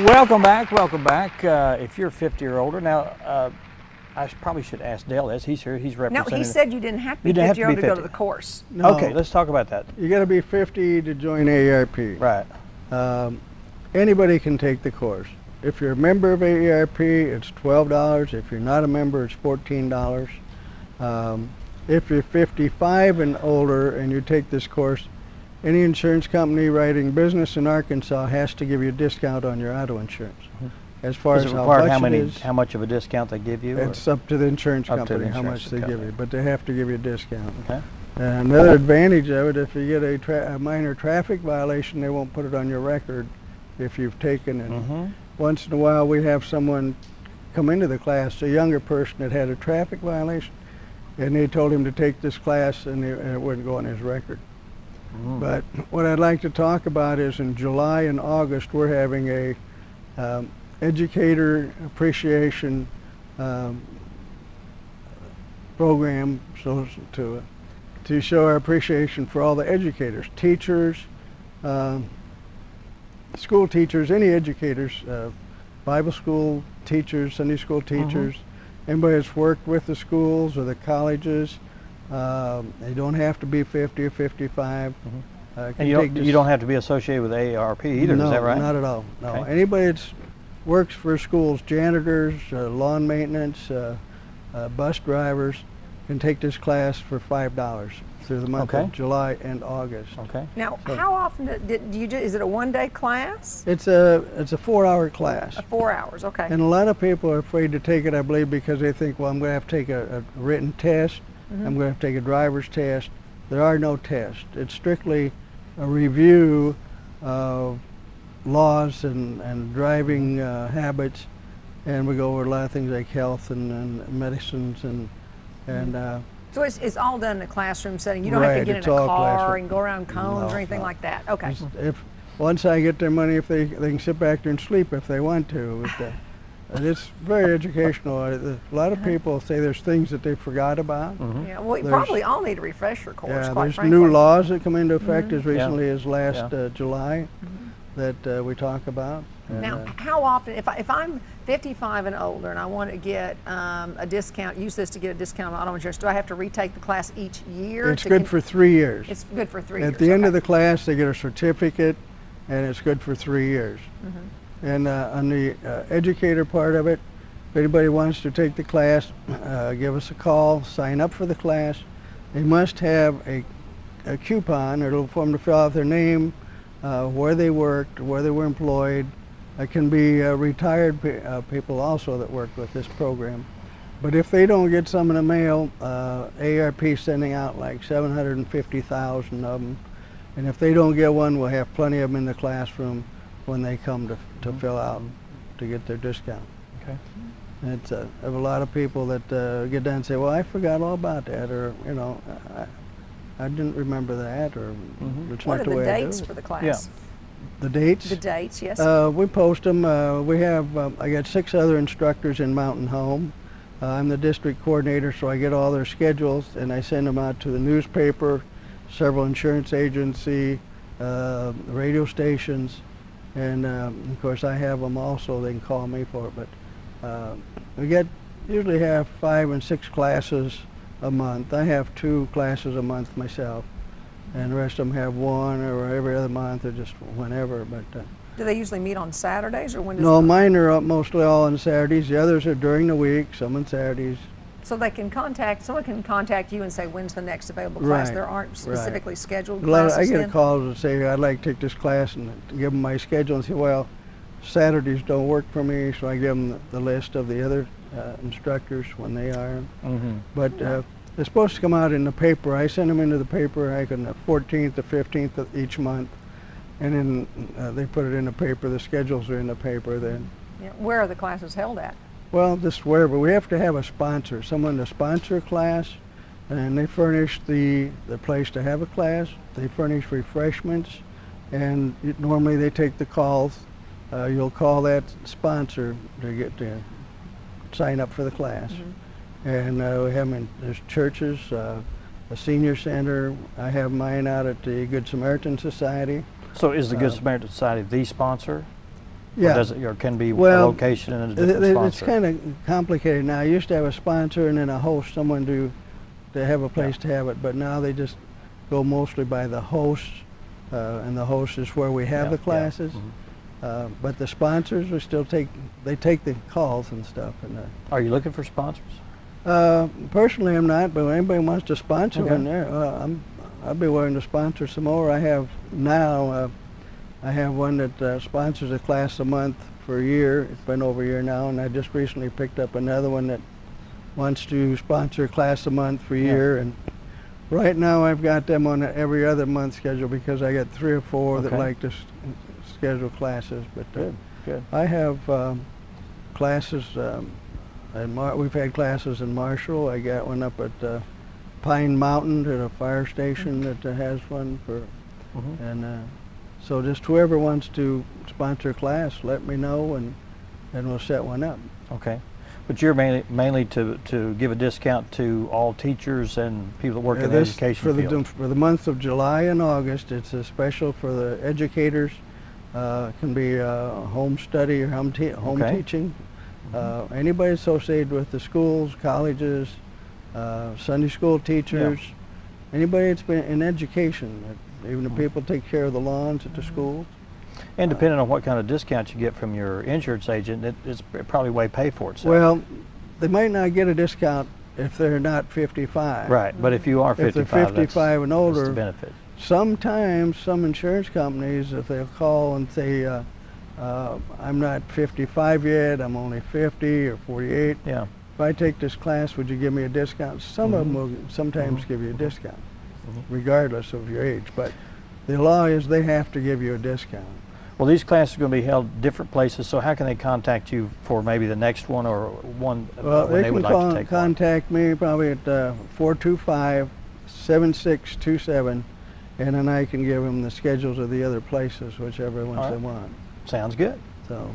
Welcome back, welcome back. If you're 50 or older, now I probably should ask Dale this. He's here, he's representing. No, he said you didn't have to be 50 years old to go to the course. No. Okay, let's talk about that. You got to be 50 to join AARP. Right. Anybody can take the course. If you're a member of AARP, it's $12. If you're not a member, it's $14. If you're 55 and older and you take this course, any insurance company writing business in Arkansas has to give you a discount on your auto insurance. Mm-hmm. As far Does as it how require much how much of a discount they give you? It's up to the insurance Up to the company how insurance much they give you, but they have to give you a discount. Okay. Another advantage of it, if you get a minor traffic violation, they won't put it on your record if you've taken it. Mm-hmm. Once in a while we have someone come into the class, a younger person that had a traffic violation, and they told him to take this class and it wouldn't go on his record. Mm. But what I'd like to talk about is in July and August we're having a educator appreciation program to show our appreciation for all the educators, teachers, school teachers, any educators, Bible school teachers, Sunday school teachers, anybody that's worked with the schools or the colleges. They don't have to be 50 or 55. And you don't have to be associated with AARP either, no, is that right? Not at all. No, Okay. Anybody that works for schools, janitors, lawn maintenance, bus drivers, can take this class for $5 through the month of July and August. Okay. So Now, how often do you do? Is it a one-day class? It's a 4-hour class. 4 hours, okay. And a lot of people are afraid to take it, I believe, because they think, well, I'm going to have to take a written test. I'm going to have to take a driver's test. There are no tests. It's strictly a review of laws and driving habits, and we go over a lot of things like health and medicines and so it's all done in a classroom setting. You don't have to get in a car and go around cones or anything like that. Okay. Once I get their money, if they can sit back there and sleep if they want to. It's very educational. A lot of people say there's things that they forgot about. Yeah, well, you probably all need a refresher course. Yeah, quite there's frankly. new laws that come into effect as recently as last July that we talk about. Now, how often, if I'm 55 and older and I want to get a discount, use this to get a discount on auto insurance, do I have to retake the class each year? It's good for 3 years. It's good for 3 years. At the end of the class, they get a certificate, and it's good for 3 years. And on the educator part of it, if anybody wants to take the class, give us a call, sign up for the class. They must have a coupon or a little form to fill out their name, where they worked, where they were employed. It can be retired people also that work with this program. But if they don't get some in the mail, AARP is sending out like 750,000 of them. And if they don't get one, we'll have plenty of them in the classroom when they come to fill out to get their discount. Okay. And it's I have a lot of people that get done and say, well, I forgot all about that, or, you know, I didn't remember that, or it's What not are the way the I do dates it. for the class? Yeah. The dates? The dates, yes. We post them. We have, I got 6 other instructors in Mountain Home. I'm the district coordinator, so I get all their schedules and I send them out to the newspaper, several insurance agency, radio stations, and of course I have them also. They can call me for it, but we usually have 5 and 6 classes a month. I have 2 classes a month myself, and the rest of them have 1 or every other month or just whenever. But do they usually meet on Saturdays, or when does no, mine are mostly all on Saturdays. The others are during the week, some on Saturdays. So they can someone can contact you and say, when's the next available class? There aren't specifically scheduled classes I get then? a call to say, I'd like to take this class, and give them my schedule and say, well, Saturdays don't work for me, so I give them the list of the other instructors when they are. But they're supposed to come out in the paper. I send them into the paper like on the 14th, the 15th of each month, and then they put it in the paper. The schedules are in the paper then. Yeah. Where are the classes held at? Well, just wherever. We have to have a sponsor, someone to sponsor a class, and they furnish the place to have a class. They furnish refreshments, and normally they take the calls. You'll call that sponsor to get to sign up for the class. And we have them in, there's churches, a senior center. I have mine out at the Good Samaritan Society. So is the Good Samaritan Society the sponsor? Yeah. Or, does it, or can be Well, a location and a different sponsor? It's kind of complicated now. I used to have a sponsor and then a host, someone to have a place to have it, but now they just go mostly by the host, and the host is where we have the classes. But the sponsors will still take the calls and stuff. And are you looking for sponsors? personally, I'm not, but if anybody wants to sponsor one there, I'd be willing to sponsor some more. I have now, I have one that sponsors a class a month for a year. It's been over a year now, and I just recently picked up another one that wants to sponsor a class a month for a year. And right now I've got them on an every other month schedule because I got 3 or 4 that like to schedule classes. But good. I have classes, and we've had classes in Marshall. I got one up at Pine Mountain at a fire station that has one for, and so just whoever wants to sponsor a class, let me know, and we'll set one up. Okay. But you're mainly to give a discount to all teachers and people that work in the education field. For the month of July and August, it's a special for the educators. It can be home study or home teaching. Anybody associated with the schools, colleges, Sunday school teachers, anybody that's been in education, even the people take care of the lawns at the schools. And depending on what kind of discount you get from your insurance agent, it probably way pay for itself. Well, they might not get a discount if they're not 55. Right, but if you are 55, if they're 55 and older, that's the benefit. Sometimes some insurance companies, if they'll call and say, I'm not 55 yet, I'm only 50 or 48. Yeah. If I take this class, would you give me a discount? Some of them will sometimes give you a discount, regardless of your age. But the law is they have to give you a discount. Well, these classes are going to be held different places, so how can they contact you for maybe the next one or one when they would like to take contact me probably at 425-7627, and then I can give them the schedules of the other places, whichever ones they want. Sounds good. So,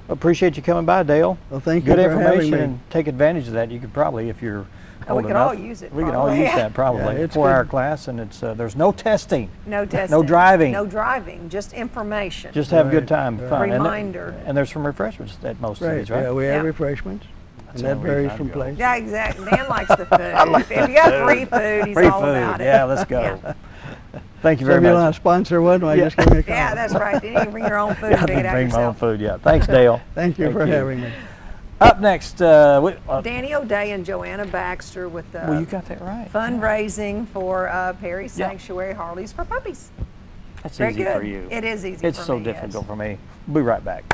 appreciate you coming by, Dale. Well, thank you for having me. Good information, and take advantage of that. You could probably, if you're we could all use it. We could all use that probably. Yeah, it's 4-hour class, and it's there's no testing. No testing. No driving. No driving. Just information. Just have a good time, fun. Reminder. And there's some refreshments at most of these, right? Yeah, we have refreshments. And that varies from place. Yeah, exactly. Dan likes the food. If you got free food, he's all about it. Yeah, let's go. Thank you very much. If you want to sponsor one, why just give me a call. Yeah, that's right. Then you can bring your own food and pick it out bring yourself. my own food, yeah. Thanks, Dale. Thank you for having me. Up next, Danny O'Day and Joanna Baxter with the well, you got that right. fundraising for Perry Sanctuary Harleys for Puppies. That's Very easy good. for you. It is easy it's for so me, difficult for me. We'll be right back.